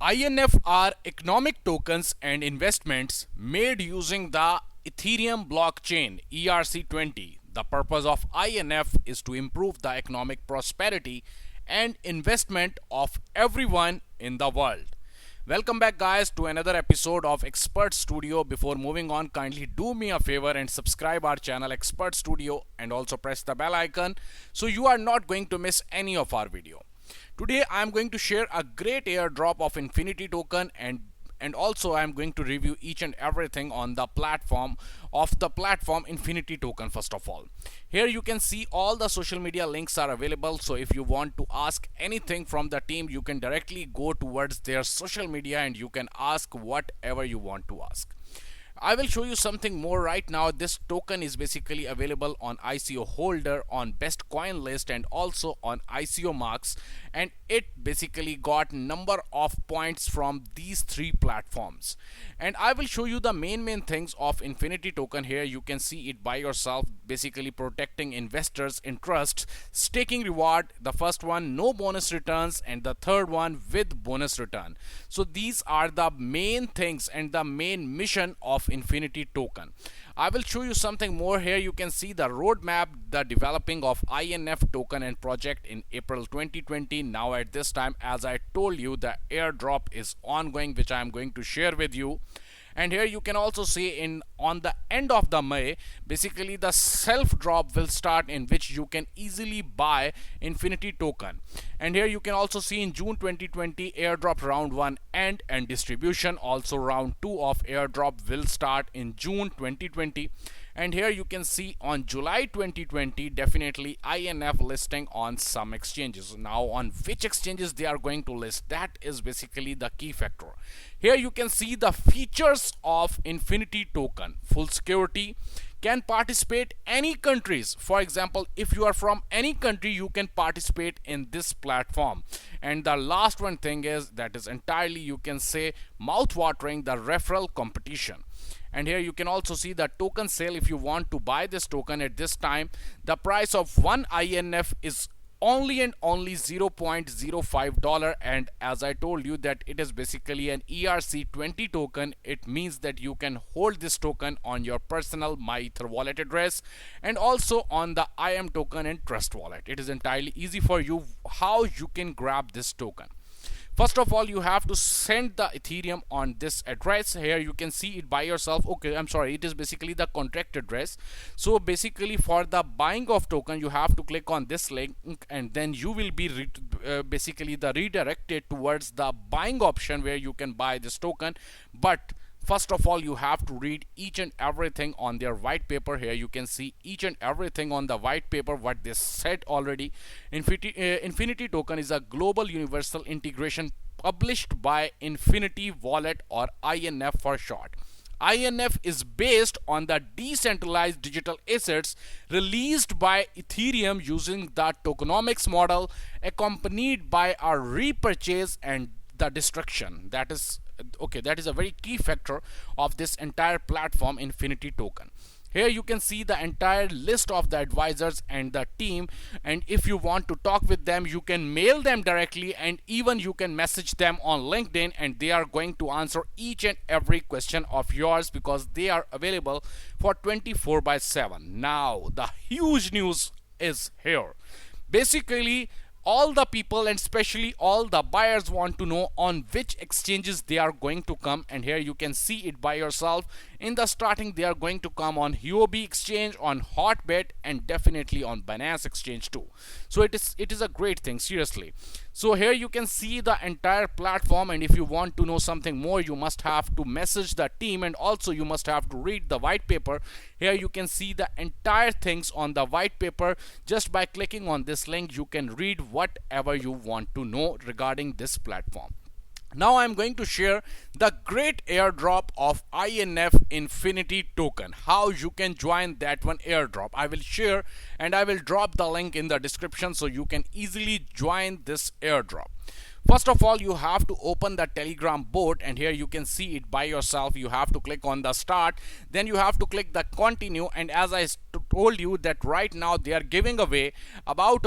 INF are economic tokens and investments made using the Ethereum blockchain ERC20. The purpose of INF is to improve the economic prosperity and investment of everyone in the world. Welcome back, guys, to another episode of Expert Studio. Before moving on, kindly do me a favor and subscribe our channel Expert Studio and also press the bell icon so you are not going to miss any of our video. Today I am going to share a great airdrop of Infinity token, and also I am going to review each and everything on the platform Infinity token. First of all, here you can see all the social media links are available, so if you want to ask anything from the team, you can directly go towards their social media and you can ask whatever you want to ask. I will show you something more right now. This token is basically available on ICO Holder, on Best Coin List, and also on ICO Marks, and it basically got number of points from these three platforms. And I will show you the main things of Infinity token. Here you can see it by yourself, basically protecting investors' interests, staking reward, the first one no bonus returns, and the third one with bonus return. So these are the main things and the main mission of Infinity token. I will show you something more. Here you can see the roadmap, the developing of INF token and project in April 2020. Now at this time, as I told you, the airdrop is ongoing, which I am going to share with you. And here you can also see on the end of the May, basically the self drop will start, in which you can easily buy Infinity token. And here you can also see in June 2020 airdrop round 1 and distribution. Also round 2 of airdrop will start in June 2020. And here you can see on July 2020 definitely INF listing on some exchanges. Now on which exchanges they are going to list, that is basically the key factor. Here you can see the features of Infinity token. Full security, can participate any countries. For example, if you are from any country, you can participate in this platform. And the last one thing is that is entirely, you can say, mouth watering, the referral competition. And here you can also see the token sale. If you want to buy this token at this time, the price of one INF is only and only $0.05. And as I told you that it is basically an ERC20 token, it means that you can hold this token on your personal MyEther wallet address and also on the IM token and Trust wallet. It is entirely easy for you how you can grab this token. First of all, you have to send the Ethereum on this address. Here you can see it by yourself. Okay, I'm sorry, it is basically the contract address. So basically for the buying of token, you have to click on this link and then you will be basically the redirected towards the buying option where you can buy this token. But first of all, you have to read each and everything on their white paper. Here you can see each and everything on the white paper what they said already. Infinity token is a global universal integration published by Infinity Wallet, or INF for short. INF is based on the decentralized digital assets released by Ethereum using the tokenomics model, accompanied by a repurchase and the destruction. That is a very key factor of this entire platform Infinity token. Here you can see the entire list of the advisors and the team, and if you want to talk with them, you can mail them directly, and even you can message them on LinkedIn, and they are going to answer each and every question of yours because they are available for 24/7. Now the huge news is here. Basically, all the people and especially all the buyers want to know on which exchanges they are going to come, and here you can see it by yourself. In the starting, they are going to come on Huobi exchange, on Hotbit, and definitely on Binance exchange too. So it is a great thing, seriously. So here you can see the entire platform, and if you want to know something more, you must have to message the team, and also you must have to read the white paper. Here you can see the entire things on the white paper. Just by clicking on this link, you can read whatever you want to know regarding this platform. Now I'm going to share the great airdrop of INF Infinity token. How you can join that one airdrop, I will share, and I will drop the link in the description so you can easily join this airdrop. First of all, you have to open the Telegram bot, and here you can see it by yourself. You have to click on the start, then you have to click the continue, and as I told you that right now they are giving away about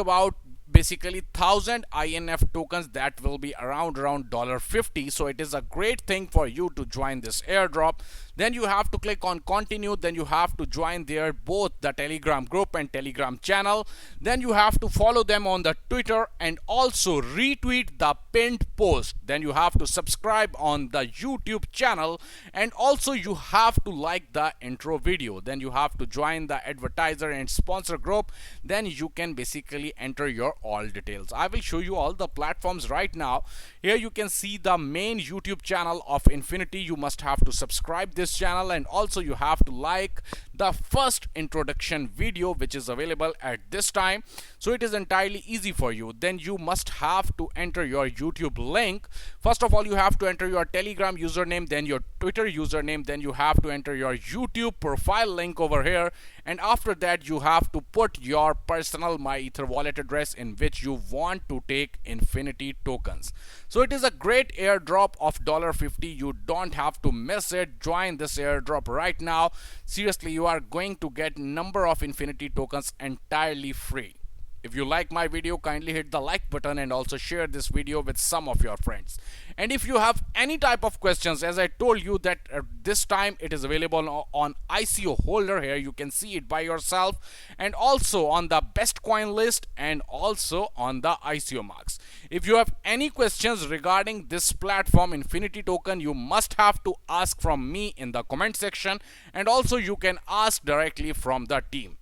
basically 1000 INF tokens that will be around $50. So it is a great thing for you to join this airdrop. Then you have to click on continue. Then you have to join their both the Telegram group and Telegram channel. Then you have to follow them on the Twitter and also retweet the pinned post. Then you have to subscribe on the YouTube channel and also you have to like the intro video. Then you have to join the advertiser and sponsor group. Then you can basically enter your all details. I will show you all the platforms right now. Here you can see the main YouTube channel of Infinity. You must have to subscribe this channel and also you have to like the first introduction video which is available at this time. So it is entirely easy for you. Then you must have to enter your YouTube link. First of all, you have to enter your Telegram username, then your Twitter username, then you have to enter your YouTube profile link over here, and after that you have to put your personal MyEther wallet address in which you want to take Infinity tokens. So it is a great airdrop of $50. You don't have to miss it. Join this airdrop right now. Seriously, you are going to get number of Infinity tokens entirely free. If you like my video, kindly hit the like button and also share this video with some of your friends. And if you have any type of questions, as I told you that this time it is available on ICO holder. Here you can see it by yourself, and also on the best coin list and also on the ICO marks. If you have any questions regarding this platform Infinity token, you must have to ask from me in the comment section, and also you can ask directly from the team.